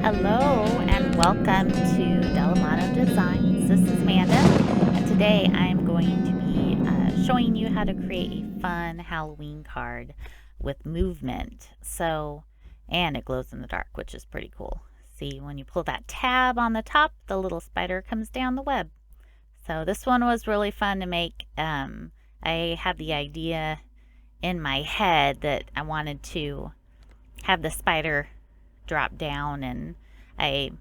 Hello and welcome to Delamano Designs. This is Amanda, and today I'm going to be showing you how to create a fun Halloween card with movement. And it glows in the dark, which is pretty cool. See, when you pull that tab on the top, the little spider comes down the web. So this one was really fun to make. I had the idea in my head that I wanted to have the spider drop down, and I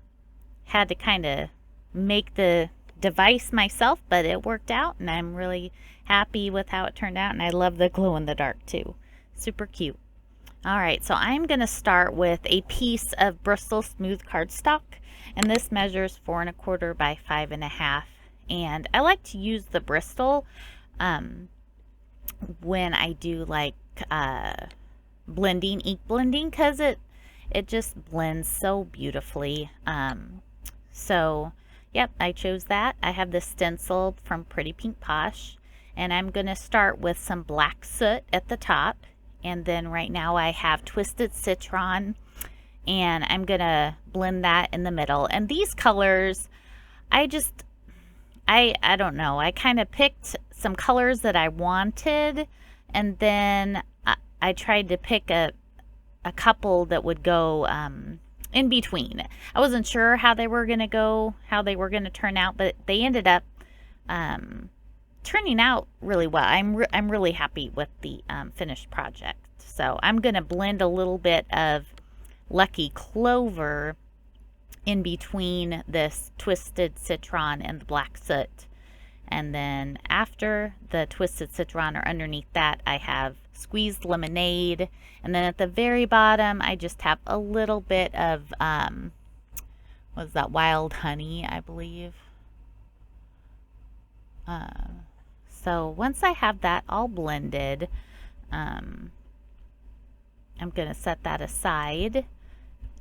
had to kind of make the device myself, but it worked out and I'm really happy with how it turned out, and I love the glow in the dark too. Super cute. Alright, so I'm going to start with a piece of Bristol smooth cardstock, and this measures 4 1/4 by 5 1/2, and I like to use the Bristol when I do like ink blending, because it just blends so beautifully. Yep, I chose that. I have this stencil from Pretty Pink Posh, and I'm going to start with some black soot at the top, and then right now I have Twisted Citron, and I'm going to blend that in the middle. And these colors, I don't know, I kind of picked some colors that I wanted, and then I tried to pick a couple that would go in between. I wasn't sure how they were going to go, how they were going to turn out, but they ended up turning out really well. I'm really happy with the finished project. So I'm going to blend a little bit of Lucky Clover in between this Twisted Citron and the black soot. And then after the Twisted Citron, or underneath that, I have Squeezed Lemonade. And then at the very bottom, I just have a little bit of, what's that, Wild Honey, I believe. So once I have that all blended, I'm going to set that aside.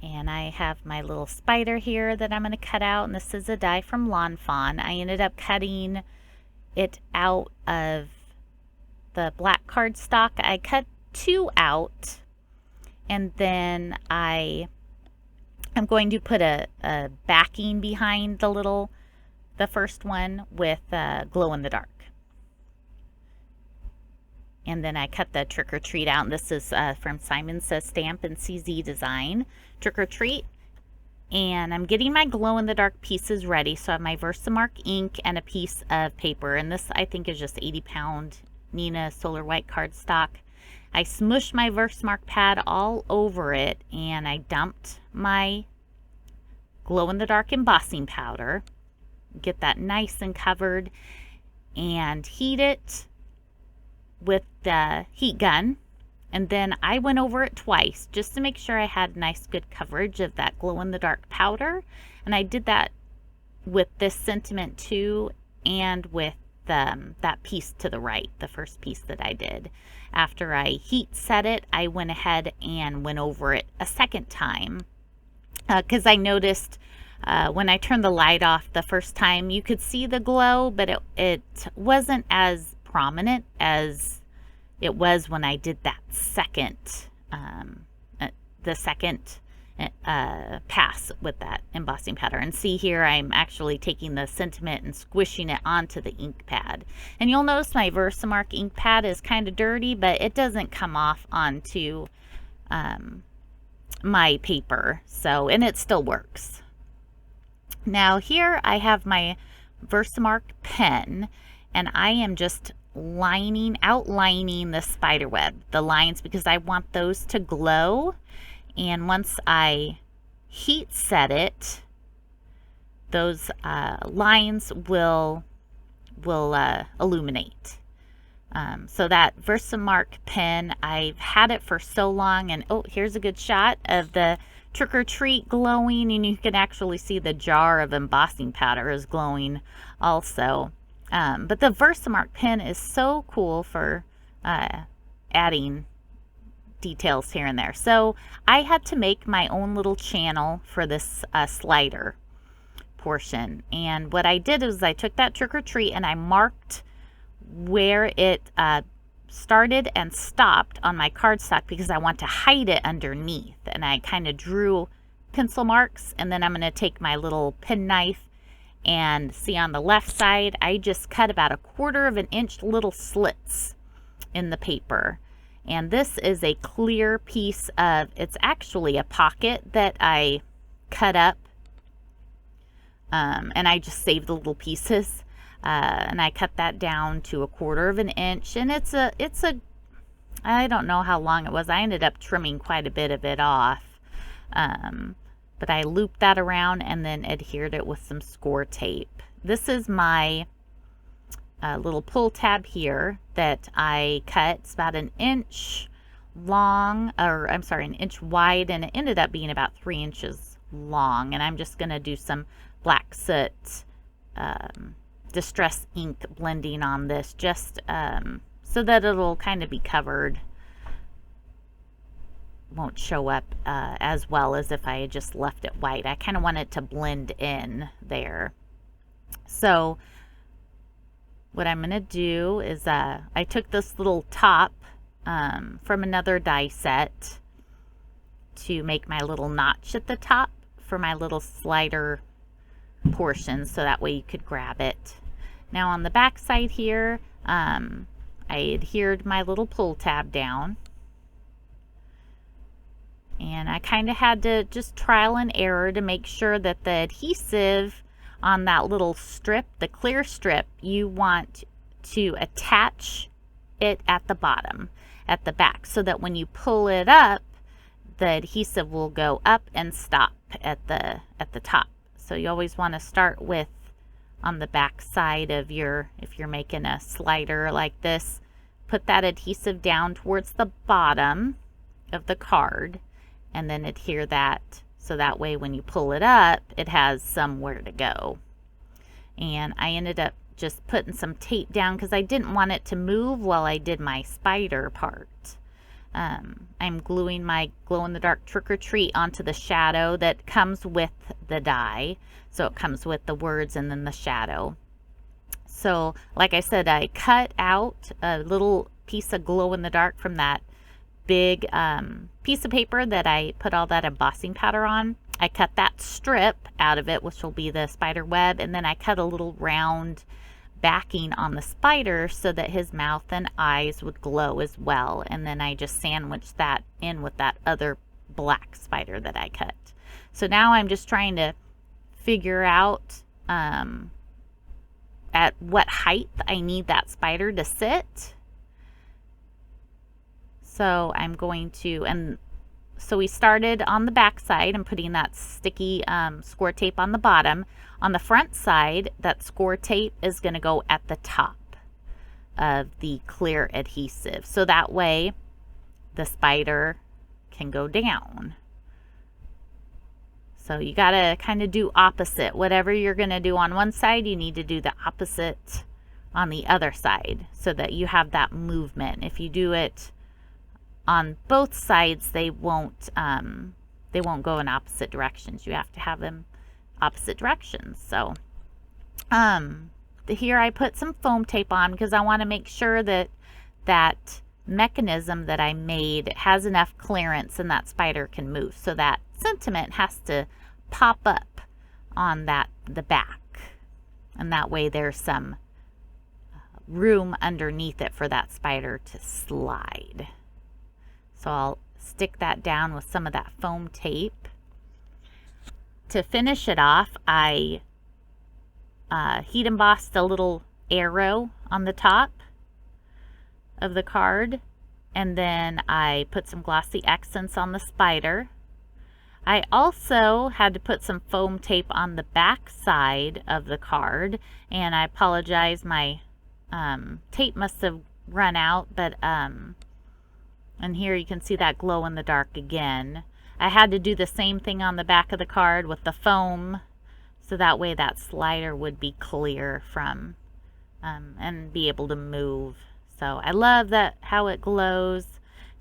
And I have my little spider here that I'm going to cut out. And this is a die from Lawn Fawn. I ended up cutting it out of the black cardstock. I cut 2 out, and then I'm going to put a backing behind the first one with glow in the dark. And then I cut the Trick or Treat out, and this is from Simon Says Stamp and CZ Design Trick or Treat. And I'm getting my glow in the dark pieces ready. So I have my Versamark ink and a piece of paper, and this I think is just 80-pound Nina Solar White cardstock. I smushed my Versamark pad all over it, and I dumped my glow in the dark embossing powder. Get that nice and covered, and heat it with the heat gun. And then I went over it twice just to make sure I had nice good coverage of that glow in the dark powder. And I did that with this sentiment too, and with that piece to the right, the first piece that I did. After I heat set it, I went ahead and went over it a second time, because I noticed when I turned the light off the first time, you could see the glow, but it wasn't as prominent as it was when I did that second pass with that embossing powder. And see here, I'm actually taking the sentiment and squishing it onto the ink pad. And you'll notice my Versamark ink pad is kind of dirty, but it doesn't come off onto my paper. So, and it still works. Now here I have my Versamark pen, and I am just outlining the spider web, the lines, because I want those to glow. And once I heat set it, those lines will illuminate. So that Versamark pen, I've had it for so long, and oh, here's a good shot of the Trick or Treat glowing, and you can actually see the jar of embossing powder is glowing also. But the Versamark pen is so cool for adding details here and there. So I had to make my own little channel for this slider portion. And what I did is I took that Trick or Treat and I marked where it started and stopped on my cardstock, because I want to hide it underneath. And I kind of drew pencil marks, and then I'm going to take my little penknife and see on the left side, I just cut about 1/4 of an inch little slits in the paper. And this is a clear piece of, it's actually a pocket that I cut up, and I just saved the little pieces, and I cut that down to 1/4 of an inch, and it's a, I don't know how long it was. I ended up trimming quite a bit of it off, but I looped that around and then adhered it with some score tape. This is my little pull tab here that I cut. It's about 1 inch long, or I'm sorry, 1 inch wide, and it ended up being about 3 inches long. And I'm just going to do some black soot distress ink blending on this, just so that it'll kind of be covered. Won't show up as well as if I had just left it white. I kind of want it to blend in there. So what I'm going to do is I took this little top from another die set to make my little notch at the top for my little slider portion, so that way you could grab it. Now on the back side here, I adhered my little pull tab down, and I kind of had to just trial and error to make sure that the adhesive on that little strip, the clear strip, you want to attach it at the bottom, at the back, so that when you pull it up, the adhesive will go up and stop at the top. So you always want to start with on the back side of your, if you're making a slider like this, put that adhesive down towards the bottom of the card and then adhere that, so that way when you pull it up, it has somewhere to go. And I ended up just putting some tape down because I didn't want it to move while I did my spider part. I'm gluing my glow-in-the-dark trick-or-treat onto the shadow that comes with the die. So it comes with the words and then the shadow. So like I said, I cut out a little piece of glow-in-the-dark from that big piece of paper that I put all that embossing powder on. I cut that strip out of it, which will be the spider web, and then I cut a little round backing on the spider so that his mouth and eyes would glow as well. And then I just sandwiched that in with that other black spider that I cut. So now I'm just trying to figure out at what height I need that spider to sit. So I'm going to, and so we started on the back side and putting that sticky score tape on the bottom. On the front side, that score tape is going to go at the top of the clear adhesive. So that way the spider can go down. So you got to kind of do opposite. Whatever you're going to do on one side, you need to do the opposite on the other side so that you have that movement. If you do it on both sides, they won't go in opposite directions. You have to have them opposite directions. So here I put some foam tape on because I want to make sure that that mechanism that I made has enough clearance and that spider can move. So that sentiment has to pop up on the back, and that way there's some room underneath it for that spider to slide. So I'll stick that down with some of that foam tape. To finish it off, I heat embossed a little arrow on the top of the card, and then I put some glossy accents on the spider. I also had to put some foam tape on the back side of the card, and I apologize, my tape must have run out, but and here you can see that glow in the dark again. I had to do the same thing on the back of the card with the foam, so that way that slider would be clear from and be able to move. So I love that, how it glows.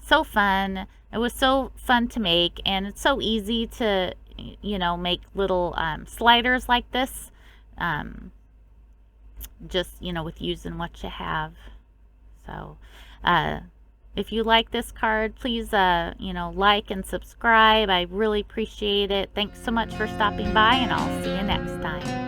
So fun. It was so fun to make, and it's so easy to, you know, make little sliders like this. Just, you know, with using what you have. So If you like this card, please, like and subscribe. I really appreciate it. Thanks so much for stopping by, and I'll see you next time.